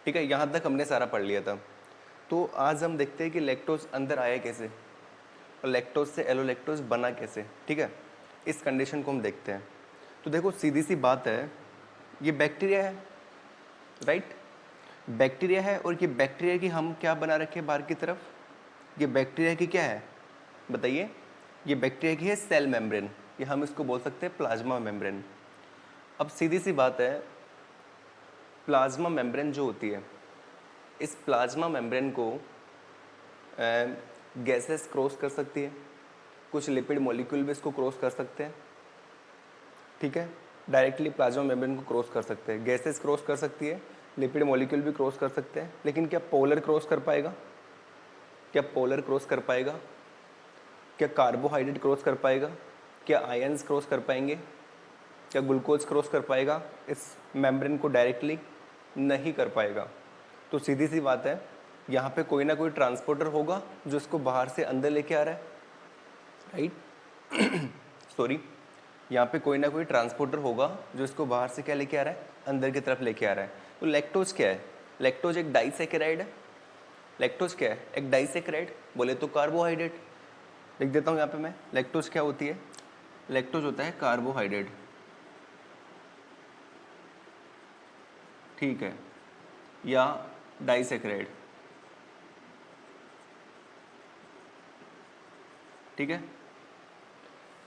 ठीक है, यहाँ तक हमने सारा पढ़ लिया था। तो आज हम देखते हैं कि लैक्टोज अंदर आया कैसे और लैक्टोज से एलोलैक्टोज बना कैसे। ठीक है, इस कंडीशन को हम देखते हैं। तो देखो सीधी सी बात है, ये बैक्टीरिया है, राइट, बैक्टीरिया है, और ये बैक्टीरिया की हम क्या बना रखे हैं बाहर की तरफ, ये बैक्टीरिया की क्या है बताइए, ये बैक्टीरिया की है सेल मेम्ब्रेन, ये हम इसको बोल सकते हैं प्लाज्मा मेम्ब्रेन। अब सीधी सी बात है, प्लाज्मा मेम्ब्रेन जो होती है, इस प्लाज्मा मेम्ब्रेन को गैसेस क्रॉस कर सकती है, कुछ लिपिड मॉलिक्यूल भी इसको क्रॉस कर सकते हैं। ठीक है, डायरेक्टली प्लाज्मा मेम्ब्रेन को क्रॉस कर सकते हैं, गैसेस क्रॉस कर सकती है, लिपिड मॉलिक्यूल भी क्रॉस कर सकते हैं, लेकिन क्या पोलर क्रॉस कर पाएगा, क्या पोलर क्रॉस कर पाएगा, क्या कार्बोहाइड्रेट क्रॉस कर पाएगा, क्या आयंस क्रॉस कर पाएंगे, क्या ग्लूकोज क्रॉस कर पाएगा, इस मेम्ब्रेन को डायरेक्टली नहीं कर पाएगा। तो सीधी सी बात है, यहाँ पे कोई ना कोई ट्रांसपोर्टर होगा जो इसको बाहर से अंदर लेके आ रहा है, राइट सॉरी, यहाँ पे कोई ना कोई ट्रांसपोर्टर होगा जो इसको बाहर से क्या लेके आ रहा है, अंदर की तरफ लेके आ रहा है। तो लैक्टोज क्या है, लैक्टोज एक डाइसैकेराइड है। लैक्टोज क्या है, एक डाइसैकेराइड, बोले तो कार्बोहाइड्रेट। लिख देता हूँ यहाँ पे मैं, लैक्टोज क्या होती है, लैक्टोज होता है कार्बोहाइड्रेट, ठीक है, या डाइसैकेराइड, ठीक है।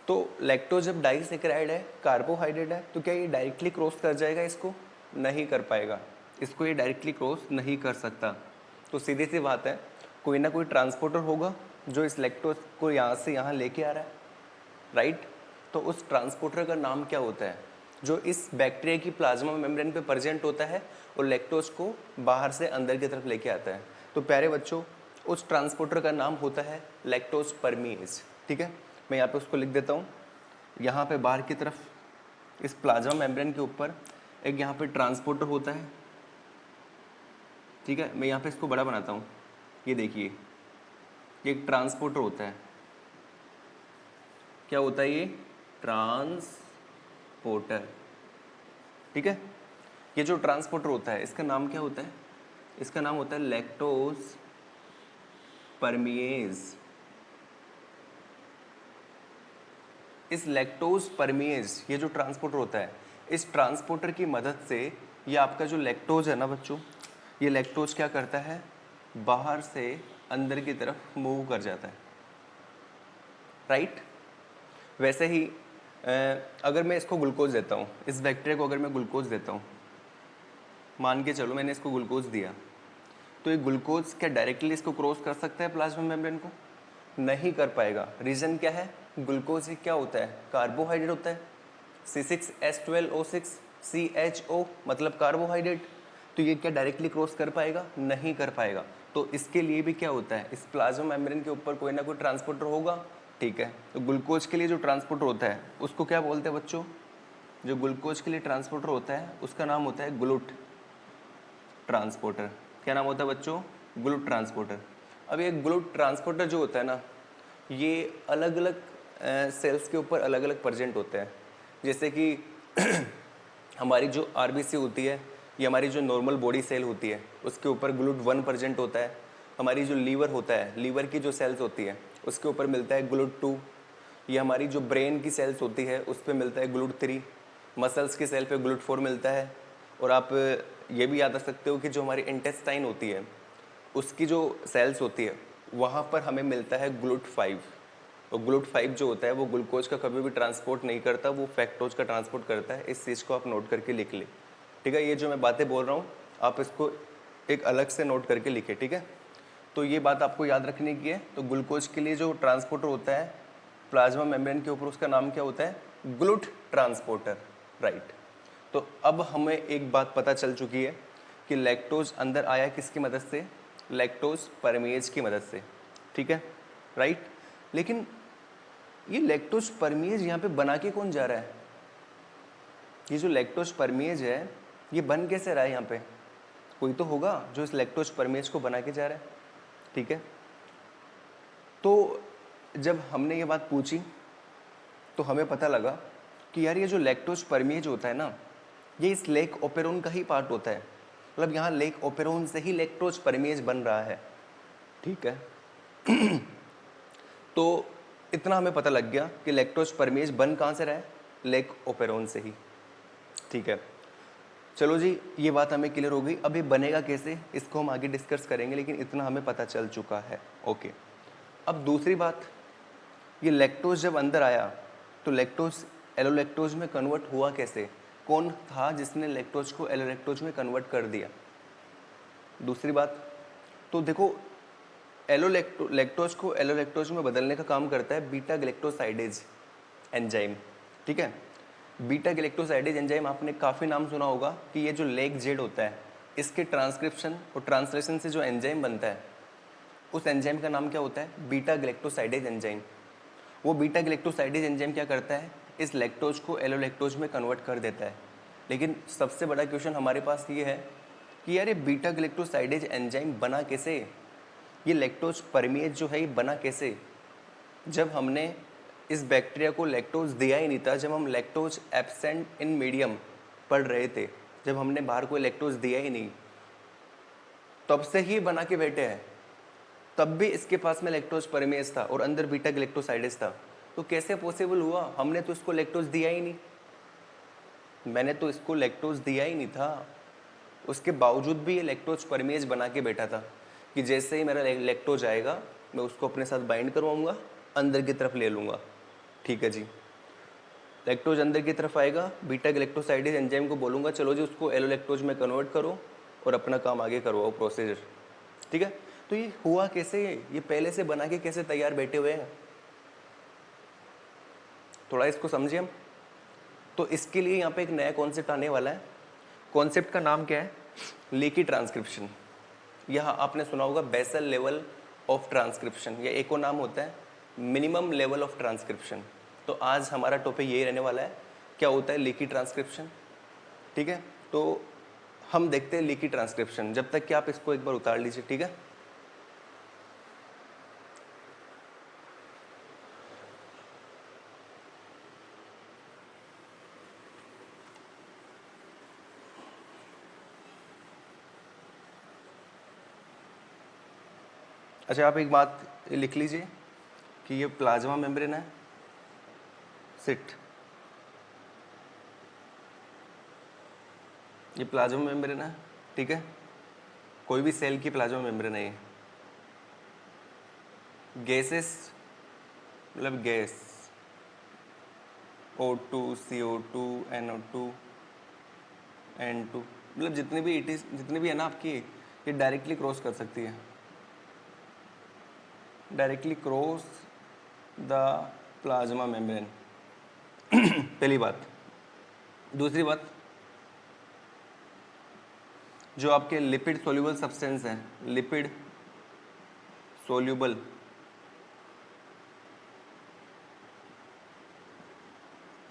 तो लैक्टोज जब डाइसैकेराइड है, कार्बोहाइड्रेट है, तो क्या ये डायरेक्टली क्रॉस कर जाएगा, इसको नहीं कर पाएगा, इसको ये डायरेक्टली क्रॉस नहीं कर सकता। तो सीधी सी बात है, कोई ना कोई ट्रांसपोर्टर होगा जो इस लैक्टोज को यहाँ से यहाँ लेके आ रहा है, राइट। तो उस ट्रांसपोर्टर का नाम क्या होता है, जो इस बैक्टीरिया की प्लाज्मा मेम्ब्रेन पे प्रेजेंट होता है और लैक्टोज को बाहर से अंदर की तरफ लेके आता है। तो प्यारे बच्चों, उस ट्रांसपोर्टर का नाम होता है लैक्टोज परमीज। ठीक है, मैं यहाँ पे उसको लिख देता हूँ। यहाँ पे बाहर की तरफ इस प्लाज्मा मेम्ब्रेन के ऊपर एक यहाँ पे ट्रांसपोर्टर होता है, ठीक है। मैं यहाँ पे इसको बड़ा बनाता हूँ, ये देखिए, ये एक ट्रांसपोर्टर होता है। क्या होता है ये, ट्रांसपोर्टर, ठीक है। ये जो ट्रांसपोर्टर होता है इसका नाम क्या होता है, इसका नाम होता है लैक्टोज परमिएज। इस लैक्टोज परमिएज, ये जो ट्रांसपोर्टर होता है, इस ट्रांसपोर्टर की मदद से ये आपका जो लैक्टोज है ना बच्चों, ये लैक्टोज क्या करता है, बाहर से अंदर की तरफ मूव कर जाता है, राइट। वैसे ही अगर मैं इसको ग्लूकोज देता हूँ, इस बैक्टीरिया को अगर मैं ग्लूकोज देता हूँ, मान के चलो मैंने इसको ग्लूकोज दिया, तो ये ग्लूकोज क्या डायरेक्टली इसको क्रॉस कर सकता है प्लाज्मा मेम्ब्रेन को, नहीं कर पाएगा। रीज़न क्या है, ग्लूकोज क्या होता है, कार्बोहाइड्रेट होता है, C6H12O6 CHO मतलब कार्बोहाइड्रेट। तो ये क्या डायरेक्टली क्रॉस कर पाएगा, नहीं कर पाएगा। तो इसके लिए भी क्या होता है, इस प्लाज्मा मेम्ब्रेन के ऊपर कोई ना कोई ट्रांसपोर्टर होगा, ठीक है। तो ग्लूकोज के लिए जो ट्रांसपोर्टर होता है उसको क्या बोलते हैं बच्चों, जो ग्लूकोज के लिए ट्रांसपोर्टर होता है उसका नाम होता है ग्लूट ट्रांसपोर्टर। क्या नाम होता है बच्चों, ग्लूट ट्रांसपोर्टर। अब ये ग्लूट ट्रांसपोर्टर जो होता है ना, ये अलग अलग सेल्स के ऊपर अलग अलग प्रेजेंट होते हैं। जैसे कि हमारी जो आरबीसी होती है, ये हमारी जो नॉर्मल बॉडी सेल होती है, उसके ऊपर ग्लूट 1 प्रेजेंट होता है। हमारी जो लीवर होता है, लीवर की जो सेल्स होती है उसके ऊपर मिलता है ग्लूट 2। ये हमारी जो ब्रेन की सेल्स होती है उस पर मिलता है ग्लूट 3। मसल्स की सेल पे ग्लूट 4 मिलता है। और आप ये भी याद रख सकते हो कि जो हमारी इंटेस्टाइन होती है उसकी जो सेल्स होती है वहाँ पर हमें मिलता है ग्लूट 5। और ग्लूट 5 जो होता है वो ग्लूकोज का कभी भी ट्रांसपोर्ट नहीं करता, वो फैक्टोज का ट्रांसपोर्ट करता है। इस चीज़ को आप नोट करके लिख ले, ठीक है। ये जो मैं बातें बोल रहा हूँ आप इसको एक अलग से नोट करके लिखे, ठीक है। तो ये बात आपको याद रखने की है। तो ग्लूकोज के लिए जो ट्रांसपोर्टर होता है प्लाज्मा मेम्ब्रेन के ऊपर, उसका नाम क्या होता है, ग्लूट ट्रांसपोर्टर, राइट। तो अब हमें एक बात पता चल चुकी है कि लैक्टोज अंदर आया किसकी मदद से, लैक्टोज परमेज की मदद से, ठीक है, राइट। लेकिन ये लैक्टोज परमेज यहाँ पे बना के कौन जा रहा है, ये जो लैक्टोज परमेज है ये बन कैसे रहा है, यहाँ पे कोई तो होगा जो इस लैक्टोज परमेज को बना के जा रहा है, ठीक है। तो जब हमने ये बात पूछी तो हमें पता लगा कि यार ये जो लैक्टोज परमेज होता है ना, ये इस लेक ओपेरोन का ही पार्ट होता है। मतलब यहाँ लेक ओपेरोन से ही लैक्टोज परमेज बन रहा है, ठीक है। तो इतना हमें पता लग गया कि लैक्टोज परमेज बन कहाँ से रहा है, लेक ओपेरोन से ही, ठीक है। चलो जी, ये बात हमें क्लियर हो गई। अब ये बनेगा कैसे इसको हम आगे डिस्कस करेंगे, लेकिन इतना हमें पता चल चुका है, ओके। अब दूसरी बात, ये लैक्टोज जब अंदर आया तो लैक्टोज एलोलैक्टोज में कन्वर्ट हुआ कैसे, कौन था जिसने लैक्टोज को एलोलैक्टोज में कन्वर्ट कर दिया। दूसरी बात, तो देखो लैक्टोज को एलोलैक्टोज में बदलने का काम करता है बीटा गैलेक्टोसाइडेज एंजाइम, ठीक है। बीटा गैलेक्टोसाइडेज एंजाइम आपने काफ़ी नाम सुना होगा कि ये जो लेक जेड होता है, इसके ट्रांसक्रिप्शन और ट्रांसलेशन से जो एंजाइम बनता है, उस एंजाइम का नाम क्या होता है, बीटा गैलेक्टोसाइडेज एंजाइम। वो बीटा गैलेक्टोसाइडेज एंजाइम क्या करता है, इस लैक्टोज को एलोलैक्टोज में कन्वर्ट कर देता है। लेकिन सबसे बड़ा क्वेश्चन हमारे पास ये है कि यार ये बीटा गैलेक्टोसाइडेज एंजाइम बना कैसे, ये लैक्टोज परमेज जो है ये बना कैसे, जब हमने इस बैक्टीरिया को लैक्टोज दिया ही नहीं था, जब हम लैक्टोज एब्सेंट इन मीडियम पढ़ रहे थे, जब हमने बाहर कोई लैक्टोज दिया ही नहीं, तब से ही बना के बैठे हैं, तब भी इसके पास में लैक्टोज परमेज था और अंदर बीटा गैलेक्टोसाइडेज था। तो कैसे पॉसिबल हुआ, हमने तो इसको लैक्टोज दिया ही नहीं, मैंने तो इसको लैक्टोज दिया ही नहीं था, उसके बावजूद भी ये लैक्टोज परमेज बना के बैठा था कि जैसे ही मेरा लैक्टोज आएगा मैं उसको अपने साथ बाइंड करवाऊंगा, अंदर की तरफ ले लूँगा, ठीक है जी। लैक्टोज अंदर की तरफ आएगा, बीटा गैलेक्टोसाइडेज एंजाइम को बोलूँगा चलो जी उसको एलोलैक्टोज में कन्वर्ट करो और अपना काम आगे करवाओ प्रोसीजर, ठीक है। तो ये हुआ कैसे, ये पहले से बना के कैसे तैयार बैठे हुए हैं, थोड़ा इसको समझिए हम। तो इसके लिए यहाँ पे एक नया कॉन्सेप्ट आने वाला है, कॉन्सेप्ट का नाम क्या है, लीकी ट्रांसक्रिप्शन। यह आपने सुना होगा बेसल लेवल ऑफ ट्रांसक्रिप्शन, या एक और नाम होता है मिनिमम लेवल ऑफ ट्रांसक्रिप्शन। तो आज हमारा टॉपिक यही रहने वाला है, क्या होता है लीकी ट्रांसक्रिप्शन, ठीक है। तो हम देखते हैं लीकी ट्रांसक्रिप्शन, जब तक कि आप इसको एक बार उतार लीजिए, ठीक है। अच्छा, आप एक बात लिख लीजिए कि ये प्लाज्मा मेम्ब्रेन है, सिट, ये प्लाज्मा मेम्ब्रेन है, ठीक है। कोई भी सेल की प्लाज्मा मेम्ब्रेन है ये। गैसेस मतलब gas, O2, CO2, NO2, N2, मतलब जितनी भी है ना आपकी, ये डायरेक्टली क्रॉस कर सकती है, directly cross the plasma membrane. पहली बात। दूसरी बात, जो आपके लिपिड सोल्यूबल सब्सटेंस हैं, लिपिड सोल्यूबल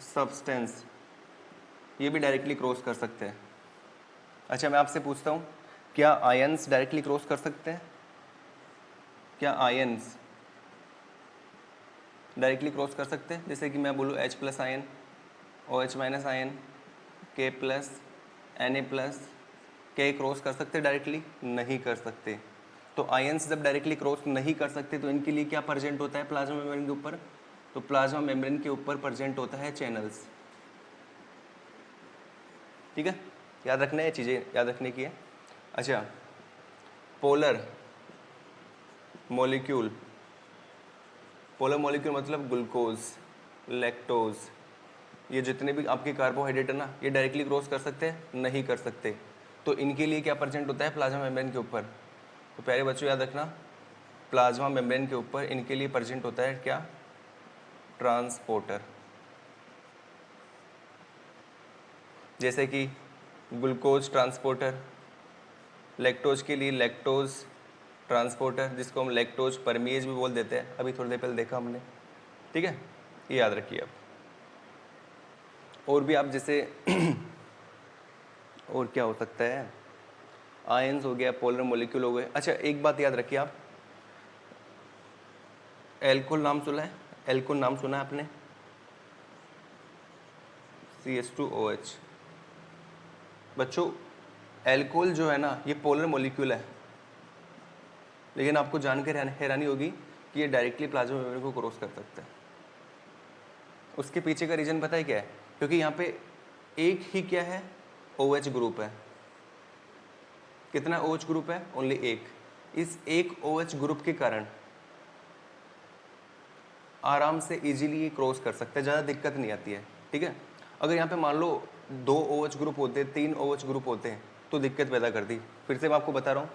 सब्सटेंस, ये भी डायरेक्टली क्रॉस कर सकते हैं। अच्छा, मैं आपसे पूछता हूँ, क्या आयंस डायरेक्टली क्रॉस कर सकते हैं, क्या आयंस डायरेक्टली क्रॉस कर सकते हैं, जैसे कि मैं बोलूँ H+ ion, OH- ion, K+, Na+, क्या क्रॉस कर सकते हैं डायरेक्टली, नहीं कर सकते। तो आयंस जब डायरेक्टली क्रॉस नहीं कर सकते तो इनके लिए क्या प्रेजेंट होता है प्लाज्मा मेम्ब्रेन के ऊपर, तो प्लाज्मा मेम्ब्रेन के ऊपर प्रेजेंट होता है चैनल्स, ठीक है। याद रखना है, चीज़ें याद रखने की है। अच्छा, पोलर मॉलिक्यूल, पोलर मॉलिक्यूल मतलब ग्लूकोज, लैक्टोज, ये जितने भी आपके कार्बोहाइड्रेट है ना, ये डायरेक्टली क्रॉस कर सकते हैं, नहीं कर सकते। तो इनके लिए क्या प्रेजेंट होता है प्लाज्मा मेम्ब्रेन के ऊपर, तो प्यारे बच्चों याद रखना, प्लाज्मा मेम्ब्रेन के ऊपर इनके लिए प्रेजेंट होता है क्या, ट्रांसपोर्टर। जैसे कि ग्लूकोज ट्रांसपोर्टर, लैक्टोज के लिए लैक्टोज ट्रांसपोर्टर, जिसको हम लैक्टोज परमेज भी बोल देते हैं, अभी थोड़ी देर पहले देखा हमने, ठीक है। ये याद रखिए आप। और भी आप जैसे और क्या हो सकता है, आयंस हो गया, पोलर मॉलिक्यूल हो गए। अच्छा, एक बात याद रखिए आप, एल्कोहल नाम सुना है, एल्कोहल नाम सुना है आपने, CH2OH। बच्चों एल्कोहल जो है ना ये पोलर मॉलिक्यूल है, लेकिन आपको जानकर हैरानी होगी कि ये डायरेक्टली प्लाज्मा मेम्ब्रेन को क्रॉस कर सकता है। उसके पीछे का रीजन पता है क्या है? क्योंकि यहाँ पे एक ही क्या है, OH ग्रुप है। कितना OH ग्रुप है? ओनली एक। इस एक OH ग्रुप के कारण आराम से इजीली ये क्रॉस कर सकता है, ज़्यादा दिक्कत नहीं आती है। ठीक है, अगर यहाँ पे मान लो 2 OH ग्रुप होते, 3 OH ग्रुप होते हैं तो दिक्कत पैदा करती। फिर से मैं आपको बता रहा हूँ,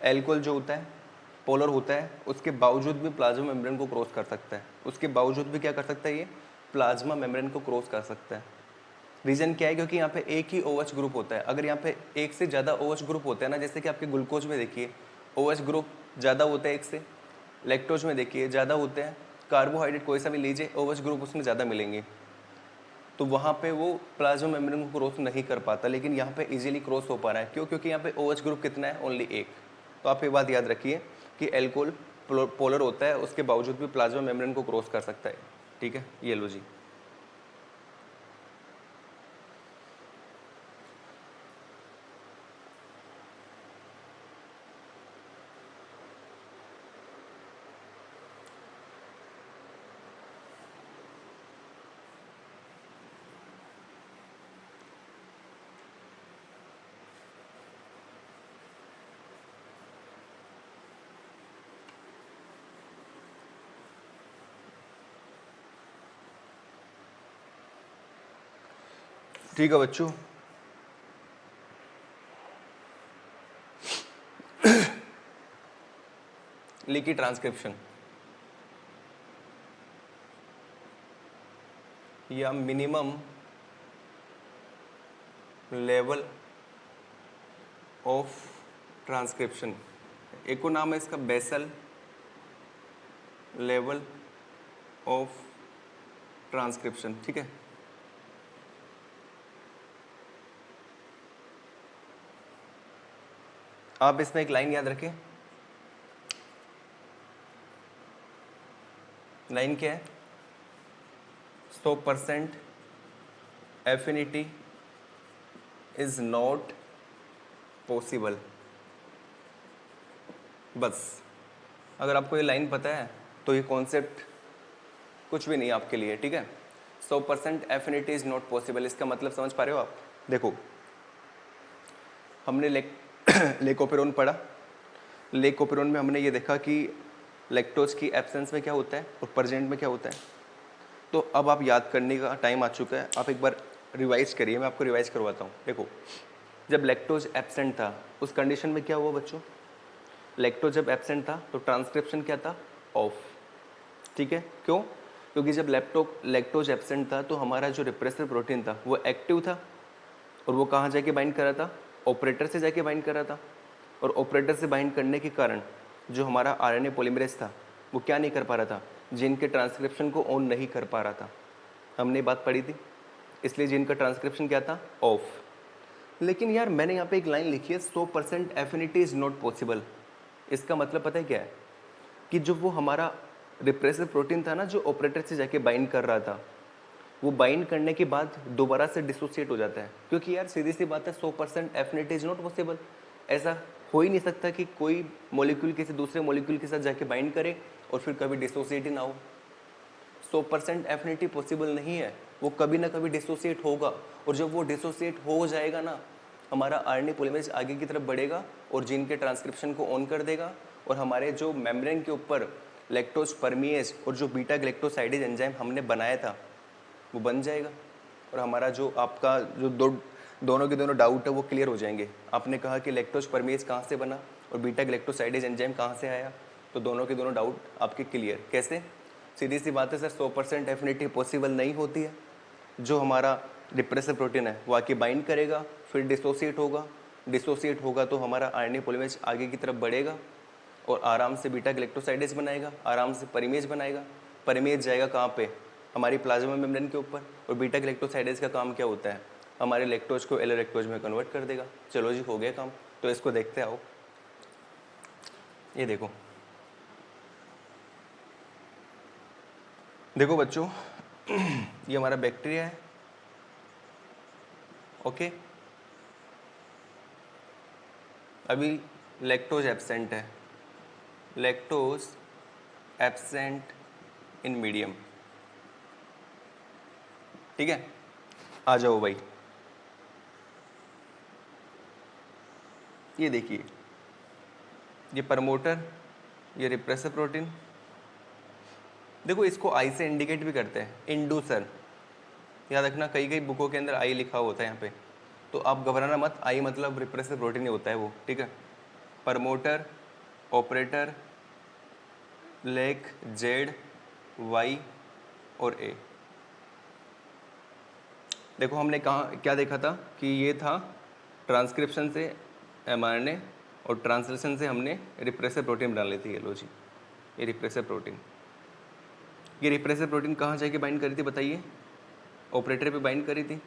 एल्कोहल जो होता है पोलर होता है, उसके बावजूद भी प्लाज्मा मेम्ब्रेन को क्रॉस कर सकता है। उसके बावजूद भी क्या कर सकता है? ये प्लाज्मा मेम्ब्रेन को क्रॉस कर सकता है। रीज़न क्या है? क्योंकि यहाँ पे एक ही OH ग्रुप होता है। अगर यहाँ पे एक से ज़्यादा OH ग्रुप होते हैं ना, जैसे कि आपके ग्लूकोज में देखिए OH ग्रुप ज़्यादा होता है एक से, लैक्टोज में देखिए ज़्यादा होते हैं, कार्बोहाइड्रेट कोई सा भी लीजिए OH ग्रुप उसमें ज़्यादा मिलेंगे, तो वहाँ पे वो प्लाज्मा मेम्ब्रेन को क्रॉस नहीं कर पाता। लेकिन यहाँ पे इजीली क्रॉस हो पा रहा है। क्यों? क्योंकि यहाँ पे OH ग्रुप कितना है? ओनली एक। तो आप ये बात याद रखिए कि एल्कोहल पोलर होता है, उसके बावजूद भी प्लाज्मा मेम्ब्रेन को क्रॉस कर सकता है। ठीक है, ये लो जी। ठीक है बच्चों, लीकी ट्रांसक्रिप्शन या मिनिमम लेवल ऑफ ट्रांसक्रिप्शन, एक को नाम है इसका बेसल लेवल ऑफ ट्रांसक्रिप्शन। ठीक है, आप इसमें एक लाइन याद रखें। लाइन क्या है? 100% एफिनिटी इज नॉट पॉसिबल। बस अगर आपको ये लाइन पता है तो ये कॉन्सेप्ट कुछ भी नहीं आपके लिए। ठीक है, 100% एफिनिटी इज नॉट पॉसिबल, इसका मतलब समझ पा रहे हो आप? देखो, हमने लेकोपेरोन पढ़ा। लेकोपेरोन में हमने ये देखा कि लैक्टोज की एब्सेंस में क्या होता है और प्रेजेंट में क्या होता है। तो अब आप याद करने का टाइम आ चुका है, आप एक बार रिवाइज करिए। मैं आपको रिवाइज करवाता हूँ। देखो, जब लैक्टोज एब्सेंट था उस कंडीशन में क्या हुआ बच्चों? लैक्टोज जब एब्सेंट था तो ट्रांसक्रिप्शन क्या था? ऑफ। ठीक है, क्यों? क्योंकि जब लैक्टोज एब्सेंट था तो हमारा जो रिप्रेसर प्रोटीन था वो एक्टिव था, और वो कहाँ जाके बाइंड कर रहा था? ऑपरेटर से जाके बाइंड कर रहा था। और ऑपरेटर से बाइंड करने के कारण जो हमारा आरएनए पॉलीमरेज था वो क्या नहीं कर पा रहा था? जीन के ट्रांसक्रिप्शन को ऑन नहीं कर पा रहा था। हमने बात पढ़ी थी, इसलिए जीन का ट्रांसक्रिप्शन क्या था? ऑफ। लेकिन यार मैंने यहाँ पे एक लाइन लिखी है, 100% एफिनिटी इज नॉट पॉसिबल। इसका मतलब पता है क्या है? कि जो वो हमारा रिप्रेसर प्रोटीन था ना, जो ऑपरेटर से जाके बाइंड कर रहा था, वो बाइंड करने के बाद दोबारा से डिसोसिएट हो जाता है। क्योंकि यार सीधी सी बात है, 100% एफिनिटी इज नॉट पॉसिबल। ऐसा हो ही नहीं सकता कि कोई मॉलिक्यूल किसी दूसरे मॉलिक्यूल के साथ जाके बाइंड करे और फिर कभी डिसोसिएट ही ना हो। 100% एफिनिटी पॉसिबल नहीं है, वो कभी ना कभी डिसोसिएट होगा। और जब वो डिसोसिएट हो जाएगा ना, हमारा आरएनए पॉलीमरेज आगे की तरफ बढ़ेगा और जीन के ट्रांसक्रिप्शन को ऑन कर देगा, और हमारे जो मेम्ब्रेन के ऊपर लैक्टोज परमिएज और जो बीटा ग्लैक्टोसाइडेज एंजाइम हमने बनाया था वो बन जाएगा, और हमारा जो आपका जो दोनों के दोनों डाउट है वो क्लियर हो जाएंगे। आपने कहा कि लैक्टोज परमिएज कहाँ से बना और बीटा ग्लैक्टोसाइडेज एंजाइम कहाँ से आया, तो दोनों के दोनों डाउट आपके क्लियर। कैसे? सीधी सी बात है सर, 100% एफिनिटी पॉसिबल नहीं होती है। जो हमारा रिप्रेसर प्रोटीन है वो आके बाइंड करेगा, फिर डिसोसिएट होगा तो हमारा आरएनए पॉलीमरेज आगे की तरफ बढ़ेगा और आराम से बीटा ग्लैक्टोसाइडेज बनाएगा, आराम से परिमेज बनाएगा। परिमेज जाएगा कहाँ पे? हमारी प्लाज्मा मेम्ब्रेन के ऊपर। और बीटा ग्लैक्टोसाइडेज का काम क्या होता है? हमारे लैक्टोज को एलोलैक्टोज में कन्वर्ट कर देगा। चलो जी, हो गया काम। तो इसको देखते आओ। ये देखो, देखो बच्चों, ये हमारा बैक्टीरिया है। ओके, अभी लैक्टोज एब्सेंट है, लैक्टोज एब्सेंट इन मीडियम। ठीक है, आ जाओ भाई, ये देखिए, ये प्रमोटर, ये रिप्रेसर प्रोटीन। देखो इसको आई से इंडिकेट भी करते हैं, इंड्यूसर। याद रखना, कई कई बुकों के अंदर आई लिखा होता है यहाँ पे, तो आप घबराना मत, आई मतलब रिप्रेसर प्रोटीन ही होता है वो। ठीक है, प्रमोटर, ऑपरेटर, लेक, जेड, वाई और ए। देखो हमने कहा क्या देखा था कि ये था ट्रांसक्रिप्शन से mRNA और ट्रांसलेशन से हमने रिप्रेसर प्रोटीन बना ली थी। ये लो जी, ये रिप्रेसर प्रोटीन, ये रिप्रेसर प्रोटीन कहाँ जाके बाइंड करी थी बताइए? ऑपरेटर पे बाइंड करी थी,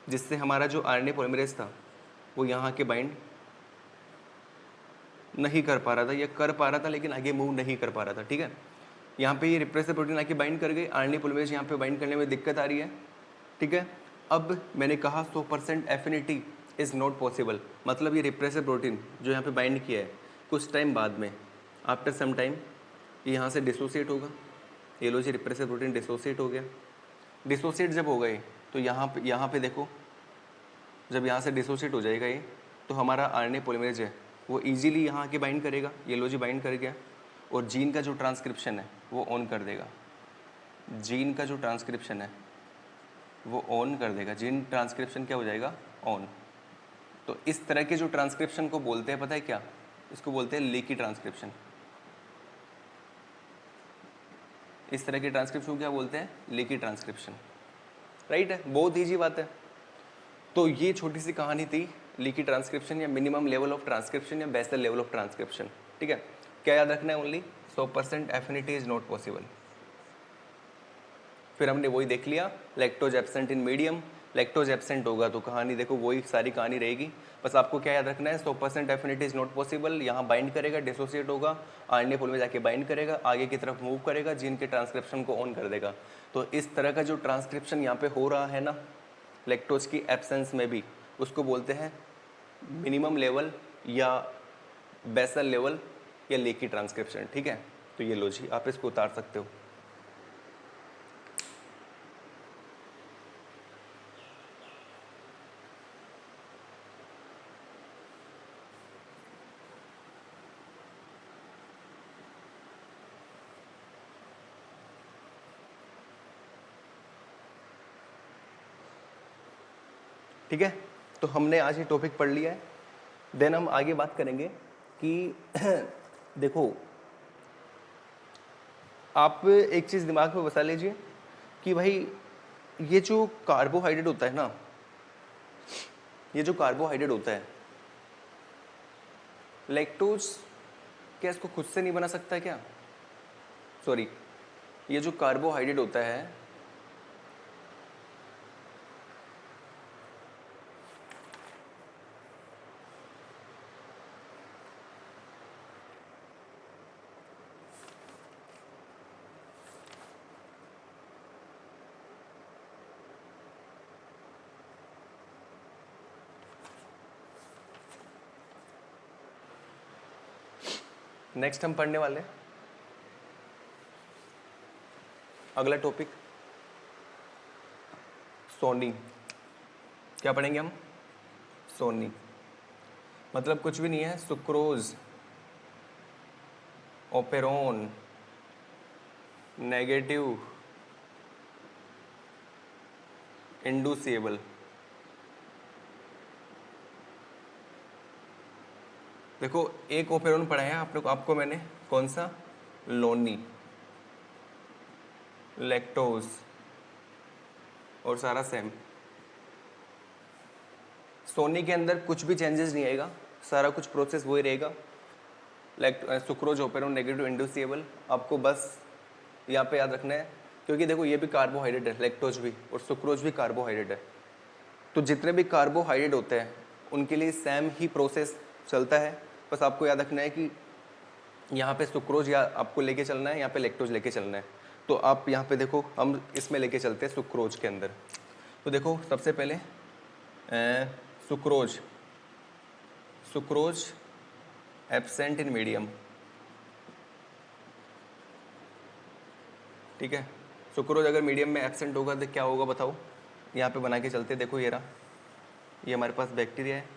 जिससे हमारा जो आरएनए पॉलीमरेज था वो यहाँ के बाइंड नहीं कर पा रहा था, या कर पा रहा था लेकिन आगे मूव नहीं कर पा रहा था। ठीक है, यहाँ पे ये रिप्रेसर प्रोटीन आके बाइंड कर गई, आरएनए पॉलीमरेज यहाँ पे बाइंड करने में दिक्कत आ रही है। ठीक है, अब मैंने कहा 100% एफिनिटी इज़ नॉट पॉसिबल, मतलब ये रिप्रेसर प्रोटीन जो यहाँ पे बाइंड किया है कुछ टाइम बाद में, आफ्टर सम टाइम, ये यहाँ से डिसोसिएट होगा। ये लो जी, रिप्रेसर प्रोटीन डिसोसिएट हो गया। डिसोसिएट जब हो गए तो यहाँ पे देखो, जब यहाँ से डिसोसिएट हो जाएगा ये, तो हमारा आरएनए पॉलीमरेज है वो इजीली यहाँ आके बाइंड करेगा। ये लो जी, बाइंड कर गया, और जीन का जो ट्रांसक्रिप्शन है वो ऑन कर देगा। जीन का जो ट्रांसक्रिप्शन है वो ऑन कर देगा, जीन ट्रांसक्रिप्शन क्या हो जाएगा? ऑन। तो इस तरह के जो ट्रांसक्रिप्शन को बोलते हैं, पता है क्या? इसको बोलते हैं लीकी ट्रांसक्रिप्शन। इस तरह के ट्रांसक्रिप्शन को क्या बोलते हैं? Leaky transcription. राइट है, बहुत ईजी बात है। तो ये छोटी सी कहानी थी लीकी ट्रांसक्रिप्शन, या मिनिमम लेवल ऑफ ट्रांसक्रिप्शन, या बेसल लेवल ऑफ ट्रांसक्रिप्शन। ठीक है, क्या याद रखना है? Only 100% affinity is not possible. फिर हमने वही देख लिया, lactose absent in medium. Lactose absent होगा तो कहानी देखो वही सारी कहानी रहेगी। बस आपको क्या याद रखना है? 100% एफिनिटी इज नॉट पॉसिबल। यहाँ बाइंड करेगा, डिसोसिएट होगा, आरएनए पूल में जाके बाइंड करेगा, आगे की तरफ मूव करेगा, जीन के ट्रांसक्रिप्शन को ऑन कर देगा। तो इस तरह का जो ट्रांसक्रिप्शन यहाँ पे हो रहा है ना, लैक्टोज की एब्सेंस में भी, उसको बोलते हैं मिनिमम लेवल या बेसल लेवल या लीकी ट्रांसक्रिप्शन। ठीक है, तो ये लो जी, आप इसको उतार सकते हो। ठीक है, तो हमने आज ये टॉपिक पढ़ लिया है। देन हम आगे बात करेंगे कि देखो, आप एक चीज़ दिमाग में बसा लीजिए कि भाई ये जो कार्बोहाइड्रेट होता है ना, ये जो कार्बोहाइड्रेट होता है, लैक्टोज क्या इसको खुद से नहीं बना सकता है क्या? सॉरी, ये जो कार्बोहाइड्रेट होता है, नेक्स्ट हम पढ़ने वाले हैं अगला टॉपिक, सोनी। क्या पढ़ेंगे हम? सोनी मतलब कुछ भी नहीं है, सुक्रोज, ओपेरोन, नेगेटिव इंडूसिएबल। देखो एक ओपेरोन पढ़ा है आपको मैंने, कौन सा? लोनी, लैक्टोज और सारा सेम। सोनी के अंदर कुछ भी चेंजेस नहीं आएगा, सारा कुछ प्रोसेस वही रहेगा। Sucrose, operon, negative inducible. आपको बस यहाँ पे याद रखना है, क्योंकि देखो ये भी कार्बोहाइड्रेट है, लैक्टोज भी और सुक्रोज भी कार्बोहाइड्रेट है। तो जितने भी कार्बोहाइड्रेट होते हैं उनके लिए सेम ही प्रोसेस चलता है। बस आपको याद रखना है कि यहाँ पे सुक्रोज या आपको लेके चलना है, यहाँ पे लैक्टोज लेके चलना है। तो आप यहाँ पे देखो, हम इसमें लेके चलते हैं सुक्रोज के अंदर। तो देखो सबसे पहले सुक्रोज एब्सेंट इन मीडियम, ठीक है। सुक्रोज अगर मीडियम में एब्सेंट होगा तो क्या होगा बताओ। यहाँ पे बना के चलते, देखो ये रहा, ये हमारे पास बैक्टीरिया है,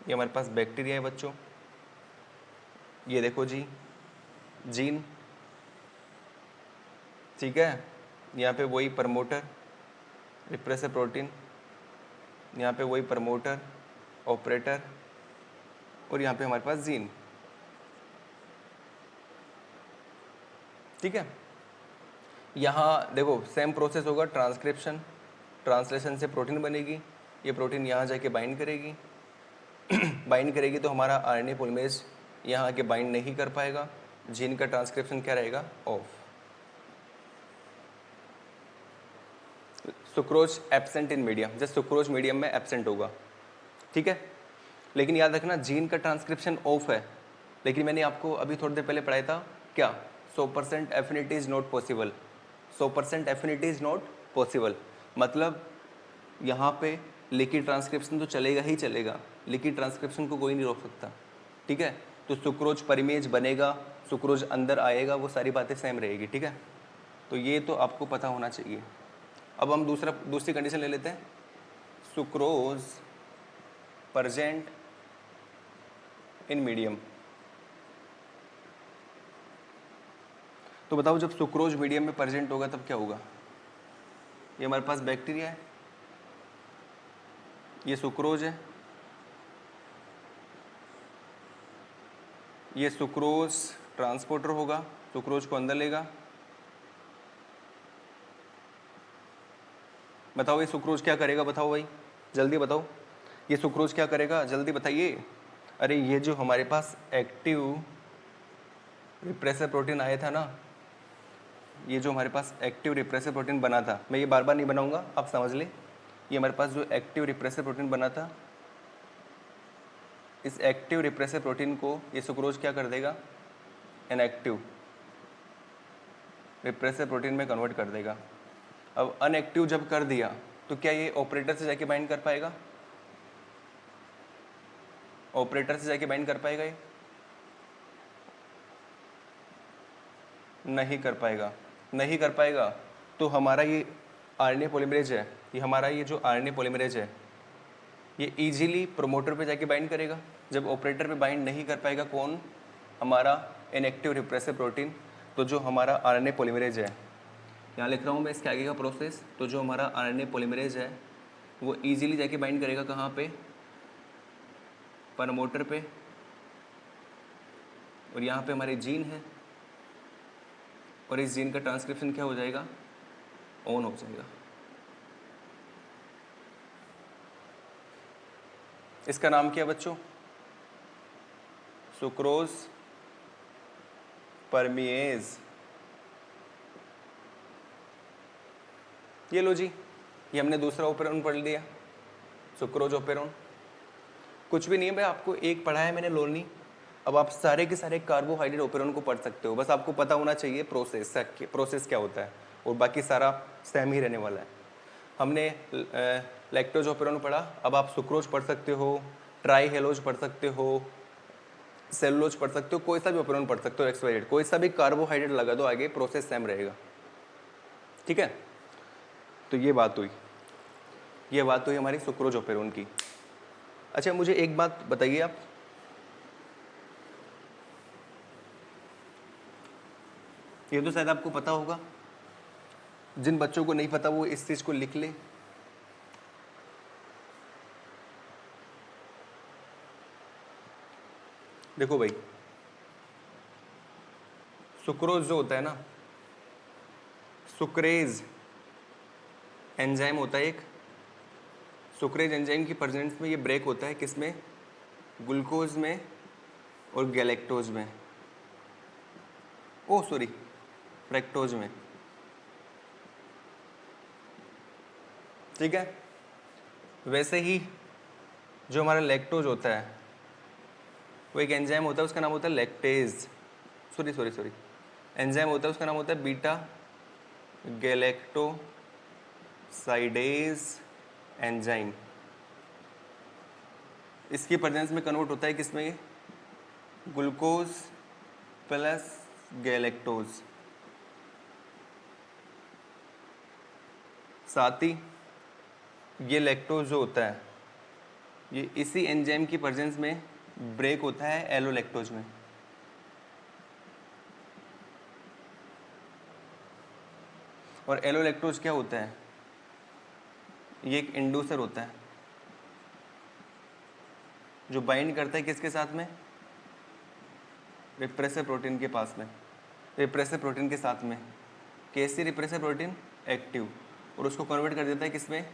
ये हमारे पास बैक्टीरिया है बच्चों, ये देखो जी जीन, ठीक है। यहाँ पे वही प्रमोटर रिप्रेसर प्रोटीन, यहाँ पे वही प्रमोटर ऑपरेटर, और यहाँ पे हमारे पास जीन, ठीक है। यहाँ देखो सेम प्रोसेस होगा, ट्रांसक्रिप्शन, ट्रांसलेशन से प्रोटीन बनेगी, ये प्रोटीन यहाँ जाके बाइंड करेगी बाइंड करेगी तो हमारा आरएनए पॉलीमरेज यहाँ आके बाइंड नहीं कर पाएगा, जीन का ट्रांसक्रिप्शन क्या रहेगा, of. Sucrose absent in medium, जैसे सुक्रोज मीडियम में एब्सेंट होगा, ठीक है। लेकिन याद रखना जीन का ट्रांसक्रिप्शन ऑफ है, लेकिन मैंने आपको अभी थोड़ी देर पहले पढ़ाया था क्या, 100% affinity is not possible, 100% affinity is not possible, मतलब यहाँ पे लिक्विड ट्रांसक्रिप्शन तो चलेगा ही चलेगा, लिक्विड ट्रांसक्रिप्शन को कोई नहीं रोक सकता, ठीक है। तो सुक्रोज परिमेज बनेगा, सुक्रोज अंदर आएगा, वो सारी बातें सेम रहेगी, ठीक है। तो ये तो आपको पता होना चाहिए। अब हम दूसरी कंडीशन ले लेते हैं, सुक्रोज प्रेजेंट इन मीडियम। तो बताओ जब सुक्रोज मीडियम में प्रेजेंट होगा तब क्या होगा। ये हमारे पास बैक्टीरिया है, ये सुक्रोज है, ये सुक्रोज ट्रांसपोर्टर होगा, सुक्रोज को अंदर लेगा। बताओ ये सुक्रोज क्या करेगा, बताओ भाई जल्दी बताओ, ये सुक्रोज क्या करेगा जल्दी बताइए। अरे ये जो हमारे पास एक्टिव रिप्रेसर प्रोटीन आया था ना, ये जो हमारे पास एक्टिव रिप्रेसर प्रोटीन बना था, मैं ये बार बार नहीं बनाऊंगा, आप समझ लें। ये हमारे पास जो एक्टिव रिप्रेसर प्रोटीन बना था, इस एक्टिव रिप्रेसर प्रोटीन को ये सुक्रोज क्या कर देगा, इनएक्टिव रिप्रेसर प्रोटीन में कन्वर्ट कर देगा। अब अनएक्टिव जब कर दिया तो क्या ये ऑपरेटर से जाके बाइंड कर पाएगा, ऑपरेटर से जाके बाइंड कर पाएगा, ये नहीं कर पाएगा, नहीं कर पाएगा। तो हमारा ये आरएनए पॉलीमरेज है, ये हमारा ये जो आरएनए पॉलीमरेज है, ये इजीली प्रोमोटर पे जाके बाइंड करेगा। जब ऑपरेटर पे बाइंड नहीं कर पाएगा कौन, हमारा इनएक्टिव रिप्रेसर प्रोटीन, तो जो हमारा आरएनए पॉलीमरेज है, यहाँ लिख रहा हूँ मैं इसके आगे का प्रोसेस, तो जो हमारा आरएनए पॉलीमरेज है वो इजीली जाके बाइंड करेगा कहाँ पे, प्रमोटर पे, और यहाँ पे हमारे जीन है, और इस जीन का ट्रांसक्रिप्शन क्या हो जाएगा, ऑन हो जाएगा। इसका नाम क्या है बच्चों, सुक्रोज परमिएज। ये लो जी, ये हमने दूसरा ओपेरॉन पढ़ लिया, सुक्रोज ओपेरॉन। कुछ भी नहीं है भाई, आपको एक पढ़ा है मैंने लोनी, अब आप सारे के सारे कार्बोहाइड्रेट ओपेरॉन को पढ़ सकते हो, बस आपको पता होना चाहिए प्रोसेस क्या होता है, और बाकी सारा सेम ही रहने वाला है। हमने लैक्टोज ओपेरॉन पढ़ा, अब आप सुक्रोज पढ़ सकते हो, ट्राई हेलोज पढ़ सकते हो, सेलुलोज पढ़ सकते हो, कोई सा भी ओपेरॉन पढ़ सकते हो, एक्सवाइजेड, कोई सा भी कार्बोहाइड्रेट लगा दो आगे, प्रोसेस सेम रहेगा, ठीक है। तो ये बात हुई हमारी सुक्रोज ओपेरॉन की। अच्छा मुझे एक बात बताइए आप, ये तो शायद आपको पता होगा, जिन बच्चों को नहीं पता वो इस चीज को लिख ले। देखो भाई, सुक्रोज जो होता है ना, सुक्रेज एंजाइम होता है एक, सुक्रेज एंजाइम की प्रेजेंस में ये ब्रेक होता है किसमें, ग्लूकोज में और गैलेक्टोज में, ओ सॉरी फ्रैक्टोज में, ठीक है। वैसे ही जो हमारा लैक्टोज होता है वो एक एंजाइम होता है, उसका नाम होता है लैक्टेज, सॉरी एंजाइम होता है, उसका नाम होता है बीटा गैलेक्टोसाइडेज एंजाइम, इसकी प्रेजेंस में कन्वर्ट होता है किसमें, ये ग्लूकोज प्लस गैलेक्टोज। साथ ही ये लैक्टोज जो होता है ये इसी एंजाइम की प्रेजेंस में ब्रेक होता है एलोलैक्टोज में। और एलोलैक्टोज क्या होता है, ये एक इंड्यूसर होता है जो बाइंड करता है किसके साथ में, रिप्रेसर प्रोटीन के पास में, रिप्रेसर प्रोटीन के साथ में। कैसी रिप्रेसर प्रोटीन, एक्टिव, और उसको कन्वर्ट कर देता है किसमें,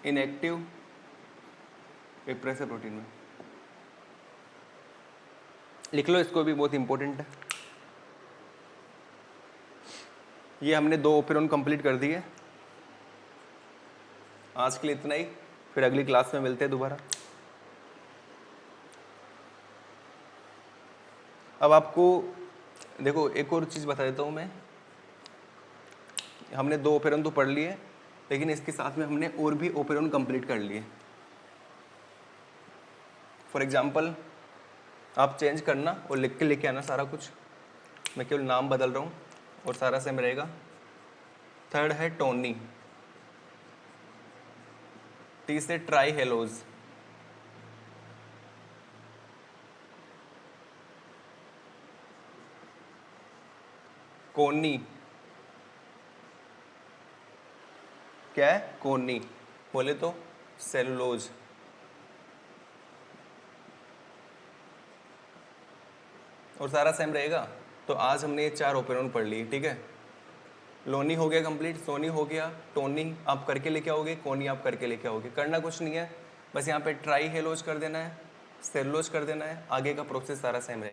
इनएक्टिव रिप्रेसर प्रोटीन में। लिख लो इसको भी, बहुत इंपॉर्टेंट है। ये हमने 2 ओपेरॉन कंप्लीट कर दिए। आज के लिए इतना ही, फिर अगली क्लास में मिलते हैं दोबारा। अब आपको देखो एक और चीज़ बता देता हूँ मैं। हमने 2 ओपेरॉन तो पढ़ लिए, लेकिन इसके साथ में हमने और भी ओपेरॉन कंप्लीट कर लिए। फॉर एग्जाम्पल आप चेंज करना और लिख के लेके आना सारा कुछ। मैं केवल नाम बदल रहा हूँ और सारा सेम रहेगा। 3rd है टोनी, T से ट्राई हेलोज, कोनी, क्या है कोनी, बोले तो सेलुलोज। और सारा सेम रहेगा। तो आज हमने ये 4 ओपेरॉन पढ़ लिए, ठीक है। लोनी हो गया कंप्लीट, सोनी हो गया, टोनी आप करके लेके आओगे, कोनी आप करके लेके आओगे। करना कुछ नहीं है, बस यहाँ पे ट्राई हेलोज कर देना है, सेलुलोज कर देना है, आगे का प्रोसेस सारा सेम रहेगा।